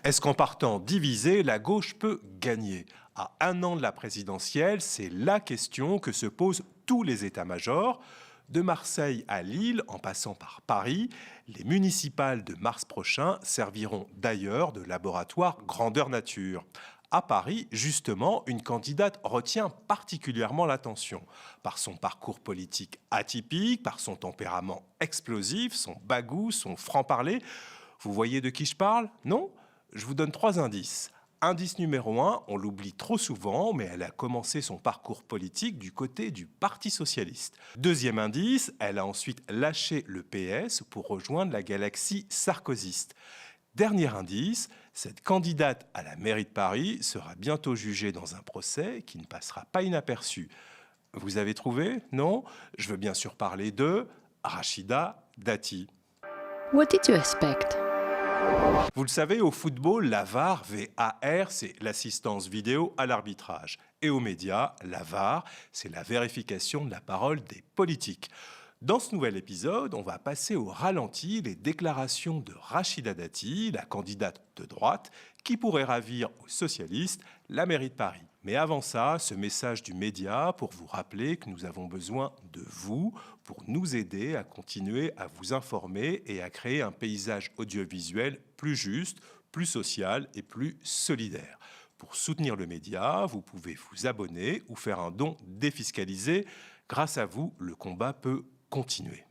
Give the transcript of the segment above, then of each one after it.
Est-ce qu'en partant divisée, la gauche peut gagner? À un an de la présidentielle, c'est la question que se posent tous les états-majors. De Marseille à Lille, en passant par Paris, les municipales de mars prochain serviront d'ailleurs de laboratoire grandeur nature. À Paris, justement, une candidate retient particulièrement l'attention par son parcours politique atypique, par son tempérament explosif, son bagou, son franc-parler. Vous voyez de qui je parle? Non? Je vous donne 3 indices. Indice numéro 1, on l'oublie trop souvent, mais elle a commencé son parcours politique du côté du Parti socialiste. Deuxième indice, elle a ensuite lâché le PS pour rejoindre la galaxie sarkozyste. Dernier indice, cette candidate à la mairie de Paris sera bientôt jugée dans un procès qui ne passera pas inaperçu. Vous avez trouvé? Non? Je veux bien sûr parler de Rachida Dati. What did you expect? Vous le savez, au football, la VAR, VAR, c'est l'assistance vidéo à l'arbitrage. Et aux médias, la VAR, c'est la vérification de la parole des politiques. Dans ce nouvel épisode, on va passer au ralenti les déclarations de Rachida Dati, la candidate de droite, qui pourrait ravir aux socialistes la mairie de Paris. Mais avant ça, ce message du média pour vous rappeler que nous avons besoin de vous pour nous aider à continuer à vous informer et à créer un paysage audiovisuel plus juste, plus social et plus solidaire. Pour soutenir le média, vous pouvez vous abonner ou faire un don défiscalisé. Grâce à vous, le combat peut continuer.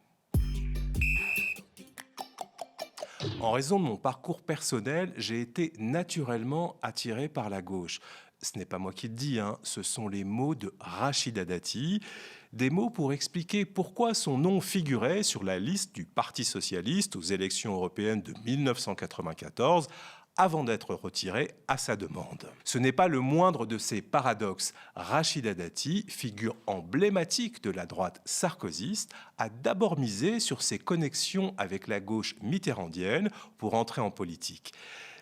En raison de mon parcours personnel, j'ai été naturellement attiré par la gauche. Ce n'est pas moi qui le dis, ce sont les mots de Rachida Dati, des mots pour expliquer pourquoi son nom figurait sur la liste du Parti socialiste aux élections européennes de 1994, avant d'être retiré à sa demande. Ce n'est pas le moindre de ces paradoxes. Rachida Dati, figure emblématique de la droite sarkozyste, a d'abord misé sur ses connexions avec la gauche mitterrandienne pour entrer en politique.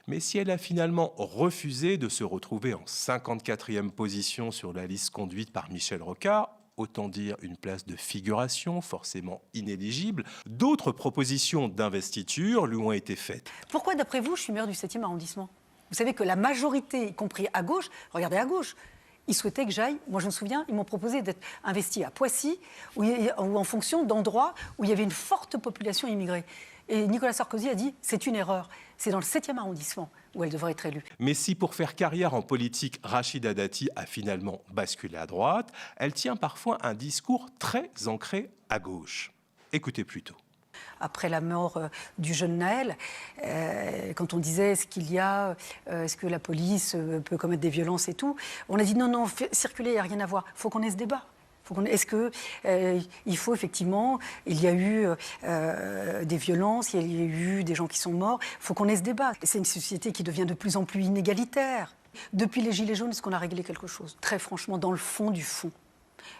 Mais si elle a finalement refusé de se retrouver en 54e position sur la liste conduite par Michel Rocard, autant dire une place de figuration forcément inéligible, d'autres propositions d'investiture lui ont été faites. Pourquoi, d'après vous, je suis maire du 7e arrondissement? Vous savez que la majorité, y compris à gauche, regardez à gauche, ils souhaitaient que j'aille, moi je me souviens, ils m'ont proposé d'être investi à Poissy, ou en fonction d'endroits où il y avait une forte population immigrée. Et Nicolas Sarkozy a dit, c'est une erreur. C'est dans le 7e arrondissement où elle devrait être élue. Mais si pour faire carrière en politique, Rachida Dati a finalement basculé à droite, elle tient parfois un discours très ancré à gauche. Écoutez plutôt. Après la mort du jeune Naël, quand on disait est-ce que la police peut commettre des violences et tout, on a dit non, circuler, il n'y a rien à voir. Il faut qu'on ait ce débat. Est-ce qu'il faut effectivement, il y a eu des violences, il y a eu des gens qui sont morts, il faut qu'on ait ce débat. C'est une société qui devient de plus en plus inégalitaire. Depuis les Gilets jaunes, est-ce qu'on a réglé quelque chose? Très franchement, dans le fond du fond.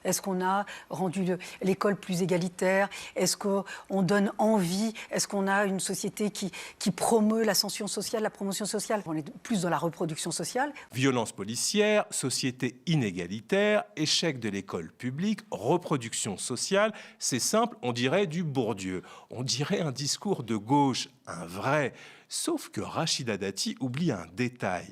Est-ce qu'on a rendu l'école plus égalitaire? Est-ce qu'on donne envie? Est-ce qu'on a une société qui promeut l'ascension sociale, la promotion sociale? On est plus dans la reproduction sociale. Violence policière, société inégalitaire, échec de l'école publique, reproduction sociale, c'est simple, on dirait du Bourdieu. On dirait un discours de gauche, un vrai. Sauf que Rachida Dati oublie un détail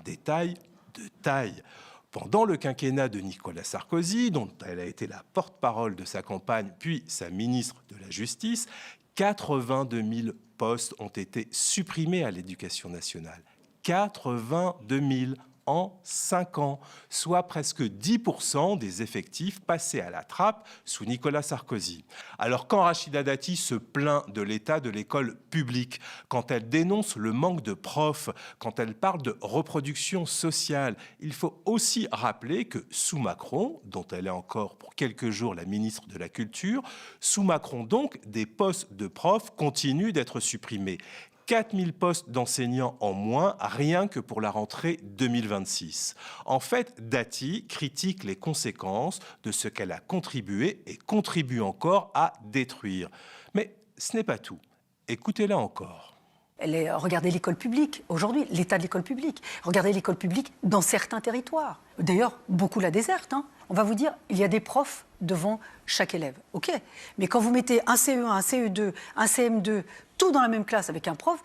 de taille. Pendant le quinquennat de Nicolas Sarkozy, dont elle a été la porte-parole de sa campagne, puis sa ministre de la Justice, 82 000 postes ont été supprimés à l'Éducation nationale. 82 000 en 5 ans, soit presque 10% des effectifs passés à la trappe sous Nicolas Sarkozy. Alors quand Rachida Dati se plaint de l'état de l'école publique, quand elle dénonce le manque de profs, quand elle parle de reproduction sociale, il faut aussi rappeler que sous Macron, dont elle est encore pour quelques jours la ministre de la Culture, sous Macron donc, des postes de profs continuent d'être supprimés. 4 000 postes d'enseignants en moins, rien que pour la rentrée 2026. En fait, Dati critique les conséquences de ce qu'elle a contribué et contribue encore à détruire. Mais ce n'est pas tout. Écoutez-la encore. Regardez l'école publique, aujourd'hui, l'état de l'école publique. Regardez l'école publique dans certains territoires. D'ailleurs, beaucoup la désertent. On va vous dire, il y a des profs devant chaque élève. OK. Mais quand vous mettez un CE1, un CE2, un CM2, tout dans la même classe avec un prof,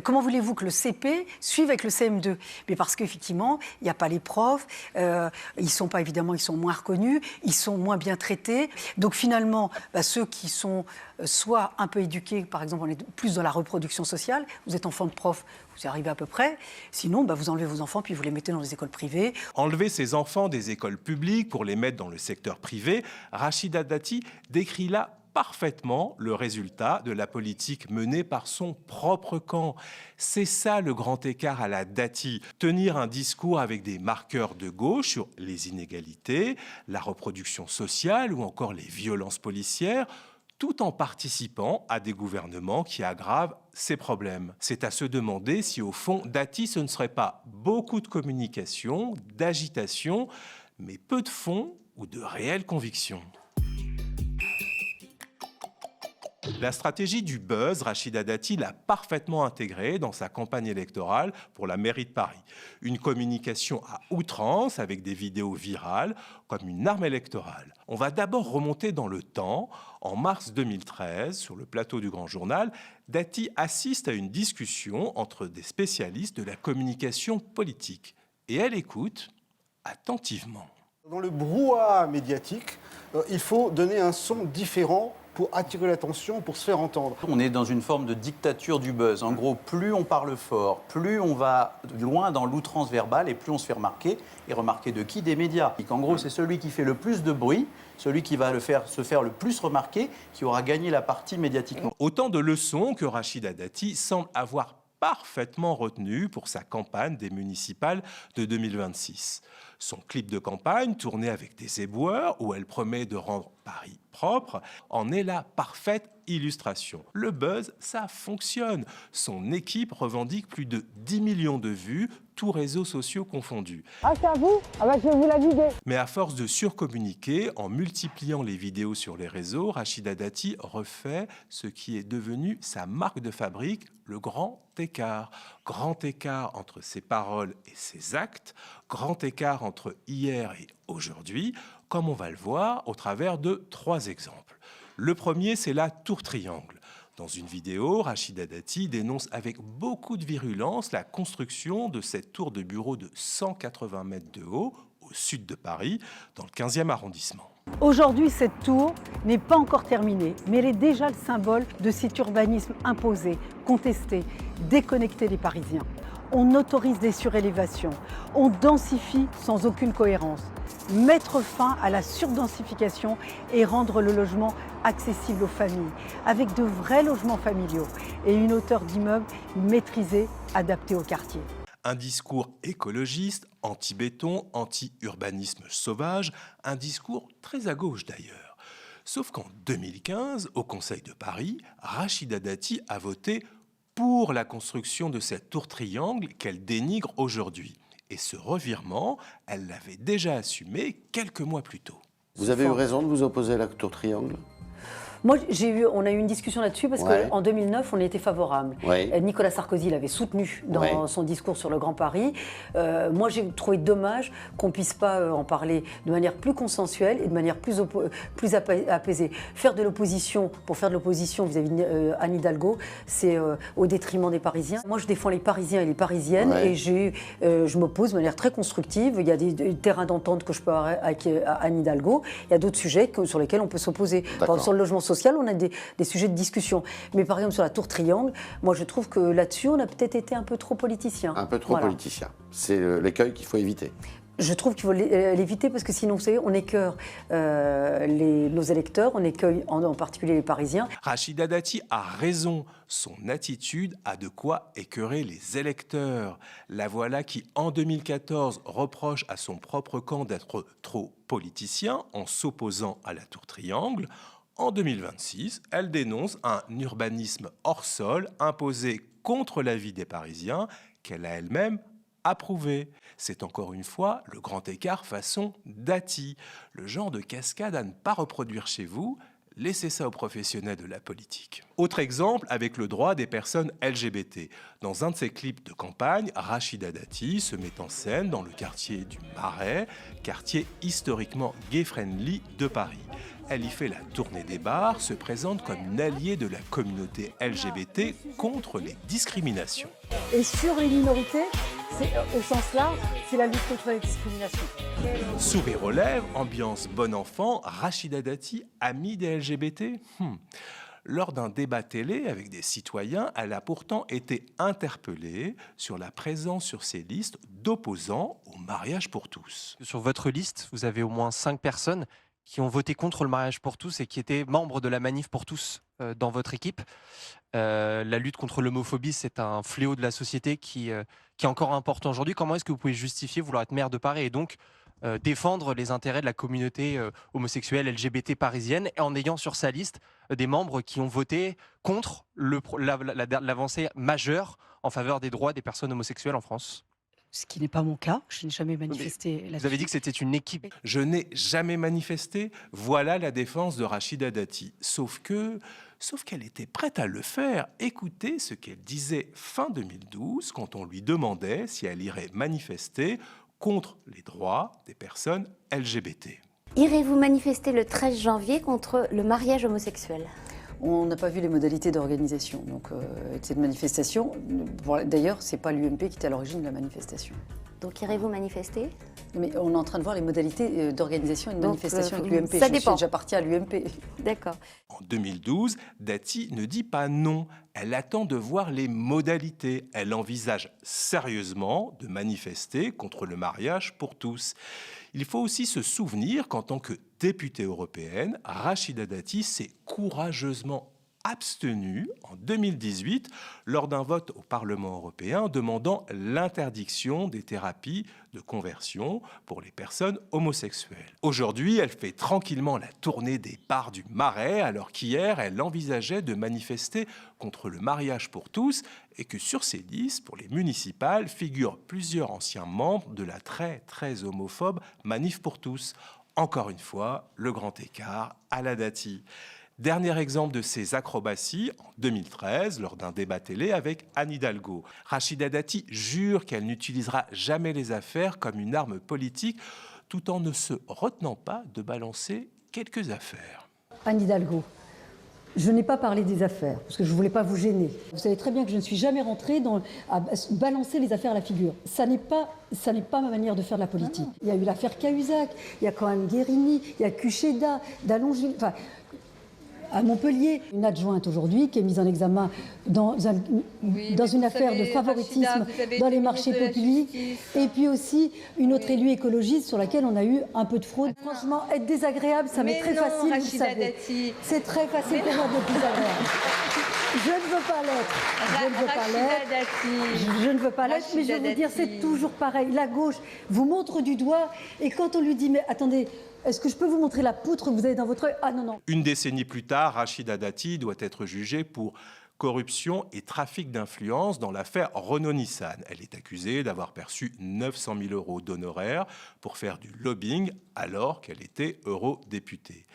comment voulez-vous que le CP suive avec le CM2? Mais parce qu'effectivement, il n'y a pas les profs, ils sont pas, évidemment, ils sont moins reconnus, ils sont moins bien traités. Donc finalement, ceux qui sont soit un peu éduqués, par exemple, on est plus dans la reproduction sociale, vous êtes enfant de prof, vous y arrivez à peu près, sinon vous enlevez vos enfants puis vous les mettez dans les écoles privées. Enlever ces enfants des écoles publiques pour les mettre dans le secteur privé, Rachida Dati décrit là parfaitement le résultat de la politique menée par son propre camp. C'est ça le grand écart à la Dati. Tenir un discours avec des marqueurs de gauche sur les inégalités, la reproduction sociale ou encore les violences policières, tout en participant à des gouvernements qui aggravent ces problèmes. C'est à se demander si au fond, Dati, ce ne serait pas beaucoup de communication, d'agitation, mais peu de fond ou de réelles convictions. La stratégie du buzz, Rachida Dati l'a parfaitement intégrée dans sa campagne électorale pour la mairie de Paris. Une communication à outrance avec des vidéos virales comme une arme électorale. On va d'abord remonter dans le temps. En mars 2013, sur le plateau du Grand Journal, Dati assiste à une discussion entre des spécialistes de la communication politique. Et elle écoute attentivement. Dans le brouhaha médiatique, il faut donner un son différent pour attirer l'attention, pour se faire entendre. On est dans une forme de dictature du buzz. En gros, plus on parle fort, plus on va loin dans l'outrance verbale et plus on se fait remarquer. Et remarquer de qui? Des médias. En gros, c'est celui qui fait le plus de bruit, celui qui va se faire le plus remarquer, qui aura gagné la partie médiatiquement. Autant de leçons que Rachida Dati semble avoir parfaitement retenues pour sa campagne des municipales de 2026. Son clip de campagne, tourné avec des éboueurs, où elle promet de rendre Paris propre, en est la parfaite illustration. Le buzz, ça fonctionne. Son équipe revendique plus de 10 millions de vues, tous réseaux sociaux confondus. Ah, c'est à vous? Ah bah, je vais vous la vider. Mais à force de surcommuniquer, en multipliant les vidéos sur les réseaux, Rachida Dati refait ce qui est devenu sa marque de fabrique, le grand écart. Grand écart entre ses paroles et ses actes, grand écart entre hier et aujourd'hui, comme on va le voir au travers de 3 exemples. Le premier, c'est la tour triangle. Dans une vidéo, Rachida Dati dénonce avec beaucoup de virulence la construction de cette tour de bureau de 180 mètres de haut au sud de Paris, dans le 15e arrondissement. Aujourd'hui, cette tour n'est pas encore terminée, mais elle est déjà le symbole de cet urbanisme imposé, contesté, déconnecté des Parisiens. On autorise des surélévations, on densifie sans aucune cohérence. Mettre fin à la surdensification et rendre le logement accessible aux familles, avec de vrais logements familiaux et une hauteur d'immeuble maîtrisée, adaptée au quartier. Un discours écologiste, anti-béton, anti-urbanisme sauvage, un discours très à gauche d'ailleurs. Sauf qu'en 2015, au Conseil de Paris, Rachida Dati a voté pour la construction de cette tour triangle qu'elle dénigre aujourd'hui. Et ce revirement, elle l'avait déjà assumé quelques mois plus tôt. Vous avez eu raison de vous opposer à la tour triangle? Moi, on a eu une discussion là-dessus parce qu'en 2009, on y était favorable. Nicolas Sarkozy l'avait soutenu dans son discours sur le Grand Paris. Moi, j'ai trouvé dommage qu'on ne puisse pas en parler de manière plus consensuelle et de manière plus apaisée. Faire de l'opposition, pour faire de l'opposition vis-à-vis d'Anne Hidalgo, c'est au détriment des Parisiens. Moi, je défends les Parisiens et les Parisiennes et je m'oppose de manière très constructive. Il y a des terrains d'entente que je peux avoir avec Anne Hidalgo. Il y a d'autres sujets sur lesquels on peut s'opposer. Par exemple, sur le logement social, on a des sujets de discussion. Mais par exemple, sur la tour triangle, moi je trouve que là-dessus, on a peut-être été un peu trop politicien. Un peu trop politicien. C'est l'écueil qu'il faut éviter. Je trouve qu'il faut l'éviter parce que sinon, vous savez, on écœure nos électeurs, on écueille en particulier les Parisiens. Rachida Dati a raison. Son attitude a de quoi écœurer les électeurs. La voilà qui, en 2014, reproche à son propre camp d'être trop politicien en s'opposant à la tour triangle. En 2026, elle dénonce un urbanisme hors sol imposé contre l'avis des Parisiens qu'elle a elle-même approuvé. C'est encore une fois le grand écart façon Dati, le genre de cascade à ne pas reproduire chez vous, Laissez ça aux professionnels de la politique. Autre exemple avec le droit des personnes LGBT. Dans un de ses clips de campagne, Rachida Dati se met en scène dans le quartier du Marais, quartier historiquement gay-friendly de Paris. Elle y fait la tournée des bars, se présente comme une alliée de la communauté LGBT contre les discriminations. Et sur les minorités, au sens large, c'est la lutte contre les discriminations. Sourire aux lèvres, ambiance bon enfant, Rachida Dati, amie des LGBT Lors d'un débat télé avec des citoyens, elle a pourtant été interpellée sur la présence sur ses listes d'opposants au mariage pour tous. Sur votre liste, vous avez au moins 5 personnes qui ont voté contre le mariage pour tous et qui étaient membres de la Manif pour tous dans votre équipe. La lutte contre l'homophobie, c'est un fléau de la société qui est encore important aujourd'hui. Comment est-ce que vous pouvez justifier vouloir être maire de Paris et donc défendre les intérêts de la communauté homosexuelle LGBT parisienne en ayant sur sa liste des membres qui ont voté contre l'avancée majeure en faveur des droits des personnes homosexuelles en France? Ce qui n'est pas mon cas, je n'ai jamais manifesté là-dessus. Vous avez dit que c'était une équipe. Je n'ai jamais manifesté, voilà la défense de Rachida Dati. Sauf qu'elle était prête à le faire. Écoutez ce qu'elle disait fin 2012 quand on lui demandait si elle irait manifester contre les droits des personnes LGBT. Irez-vous manifester le 13 janvier contre le mariage homosexuel ? On n'a pas vu les modalités d'organisation de cette manifestation. D'ailleurs, ce n'est pas l'UMP qui était à l'origine de la manifestation. Donc irez-vous manifester ? Mais on est en train de voir les modalités d'organisation et de manifestation avec l'UMP. Ça dépend. Je suis déjà partie à l'UMP. D'accord. En 2012, Dati ne dit pas non. Elle attend de voir les modalités. Elle envisage sérieusement de manifester contre le mariage pour tous. Il faut aussi se souvenir qu'en tant que députée européenne, Rachida Dati s'est courageusement abstenue en 2018 lors d'un vote au Parlement européen demandant l'interdiction des thérapies de conversion pour les personnes homosexuelles. Aujourd'hui, elle fait tranquillement la tournée des bars du Marais alors qu'hier, elle envisageait de manifester contre le mariage pour tous et que sur ces listes, pour les municipales, figurent plusieurs anciens membres de la très homophobe Manif pour tous. Encore une fois, le grand écart à la Dati. Dernier exemple de ces acrobaties, en 2013, lors d'un débat télé avec Anne Hidalgo. Rachida Dati jure qu'elle n'utilisera jamais les affaires comme une arme politique, tout en ne se retenant pas de balancer quelques affaires. Anne Hidalgo, je n'ai pas parlé des affaires, parce que je ne voulais pas vous gêner. Vous savez très bien que je ne suis jamais rentrée à balancer les affaires à la figure. Ça n'est pas ma manière de faire de la politique. Il y a eu l'affaire Cahuzac, il y a quand même Guérini, il y a Cucheda, Dallongil... À Montpellier, une adjointe aujourd'hui qui est mise en examen dans une affaire de favoritisme dans les marchés publics. Et puis aussi une autre élue écologiste sur laquelle on a eu un peu de fraude. Franchement, être désagréable, ça m'est très facile, vous savez. C'est très facile pour moi d'être désagréable. Je ne veux pas l'être. Je ne veux pas l'être, mais je veux vous dire, c'est toujours pareil. La gauche vous montre du doigt et quand on lui dit, mais attendez, est-ce que je peux vous montrer la poutre que vous avez dans votre œil ? Ah non. Une décennie plus tard, Rachida Dati doit être jugée pour corruption et trafic d'influence dans l'affaire Renault-Nissan. Elle est accusée d'avoir perçu 900 000 € d'honoraires pour faire du lobbying alors qu'elle était eurodéputée.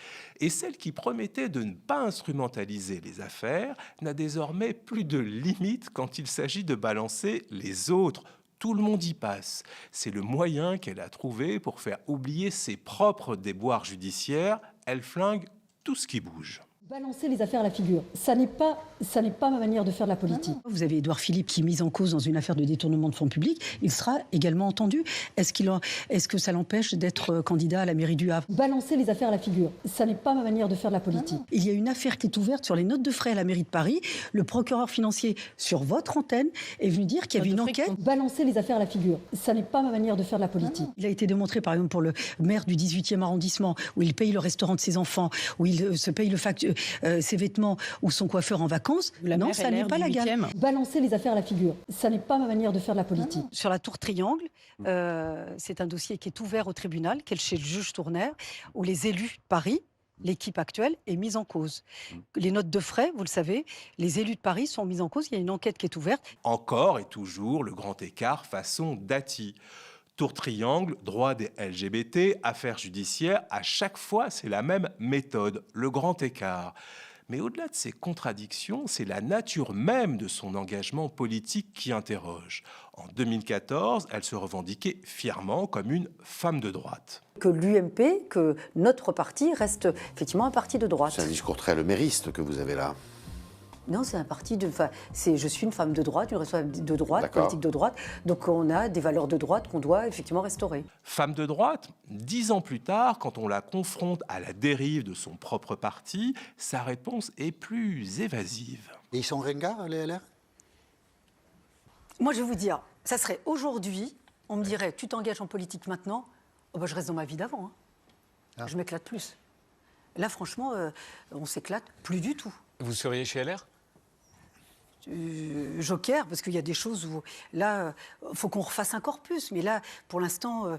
Et celle qui promettait de ne pas instrumentaliser les affaires n'a désormais plus de limite quand il s'agit de balancer les autres. Tout le monde y passe. C'est le moyen qu'elle a trouvé pour faire oublier ses propres déboires judiciaires. Elle flingue tout ce qui bouge. Balancer les affaires à la figure, ça n'est pas ma manière de faire de la politique. Vous avez Édouard Philippe qui est mis en cause dans une affaire de détournement de fonds publics. Il sera également entendu. Est-ce que ça l'empêche d'être candidat à la mairie du Havre ? Balancer les affaires à la figure, ça n'est pas ma manière de faire de la politique. Il y a une affaire qui est ouverte sur les notes de frais à la mairie de Paris. Le procureur financier, sur votre antenne, est venu dire qu'il y avait une enquête. Balancer les affaires à la figure, ça n'est pas ma manière de faire de la politique. Il a été démontré, par exemple, pour le maire du 18e arrondissement, où il paye le restaurant de ses enfants, où il se paye ses vêtements ou son coiffeur en vacances. Non, ça n'est pas la gamme. Balancer les affaires à la figure, ça n'est pas ma manière de faire de la politique. Sur la tour Triangle, c'est un dossier qui est ouvert au tribunal, qui est chez le juge Tournaire, où les élus de Paris, l'équipe actuelle, est mise en cause. Les notes de frais, vous le savez, les élus de Paris sont mis en cause. Il y a une enquête qui est ouverte. Encore et toujours le grand écart façon Dati. Tour triangle, droit des LGBT, affaires judiciaires, à chaque fois, c'est la même méthode, le grand écart. Mais au-delà de ces contradictions, c'est la nature même de son engagement politique qui interroge. En 2014, elle se revendiquait fièrement comme une femme de droite. Que l'UMP, que notre parti reste effectivement un parti de droite. C'est un discours très lemériste que vous avez là. Non, c'est un parti de. Enfin, je suis une femme de droite, une responsable de droite, politique de droite. Donc on a des valeurs de droite qu'on doit effectivement restaurer. Femme de droite, 10 ans plus tard, quand on la confronte à la dérive de son propre parti, sa réponse est plus évasive. Et ils sont ringards, les LR? Moi, je vais vous dire, ça serait aujourd'hui, on me dirait, tu t'engages en politique maintenant, oh ben, je reste dans ma vie d'avant. Hein. Ah. Je m'éclate plus. Là, franchement, on s'éclate plus du tout. Vous seriez chez LR ? Joker, parce qu'il y a des choses où, là, faut qu'on refasse encore plus. Mais là, pour l'instant,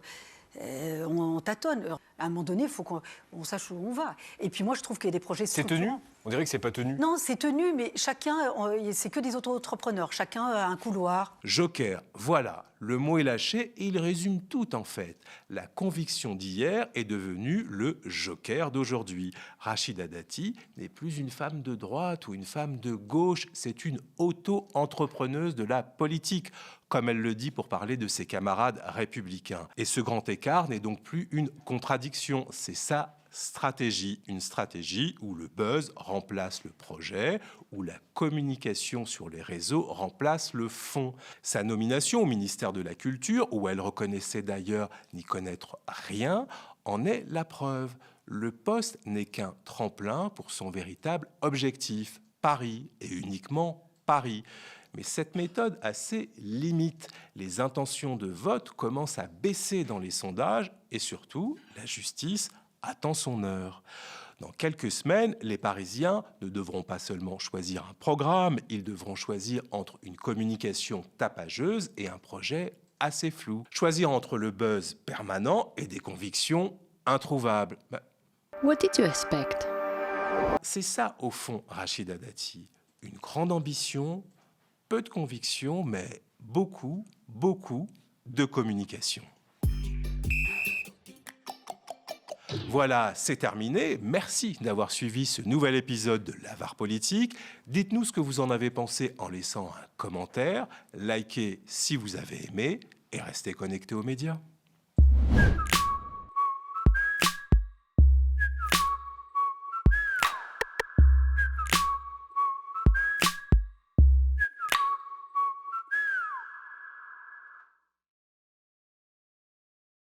on tâtonne. À un moment donné, il faut qu'on sache où on va. Et puis moi, je trouve qu'il y a des projets structurants. C'est tenu ? On dirait que c'est pas tenu. Non, c'est tenu, mais chacun, c'est que des auto-entrepreneurs. Chacun a un couloir. Joker, voilà, le mot est lâché et il résume tout en fait. La conviction d'hier est devenue le joker d'aujourd'hui. Rachida Dati n'est plus une femme de droite ou une femme de gauche, c'est une auto-entrepreneuse de la politique, comme elle le dit pour parler de ses camarades républicains. Et ce grand écart n'est donc plus une contradiction, c'est sa stratégie, une stratégie où le buzz remplace le projet, où la communication sur les réseaux remplace le fond. Sa nomination au ministère de la Culture, où elle reconnaissait d'ailleurs n'y connaître rien, en est la preuve. Le poste n'est qu'un tremplin pour son véritable objectif, Paris, et uniquement Paris. Mais cette méthode a ses limites. Les intentions de vote commencent à baisser dans les sondages et surtout, la justice attend son heure. Dans quelques semaines, les Parisiens ne devront pas seulement choisir un programme, ils devront choisir entre une communication tapageuse et un projet assez flou. Choisir entre le buzz permanent et des convictions introuvables. What did you expect? C'est ça, au fond, Rachida Dati. Une grande ambition, peu de conviction, mais beaucoup de communication. Voilà, c'est terminé. Merci d'avoir suivi ce nouvel épisode de l'Avare Politique. Dites-nous ce que vous en avez pensé en laissant un commentaire. Likez si vous avez aimé et restez connectés aux médias.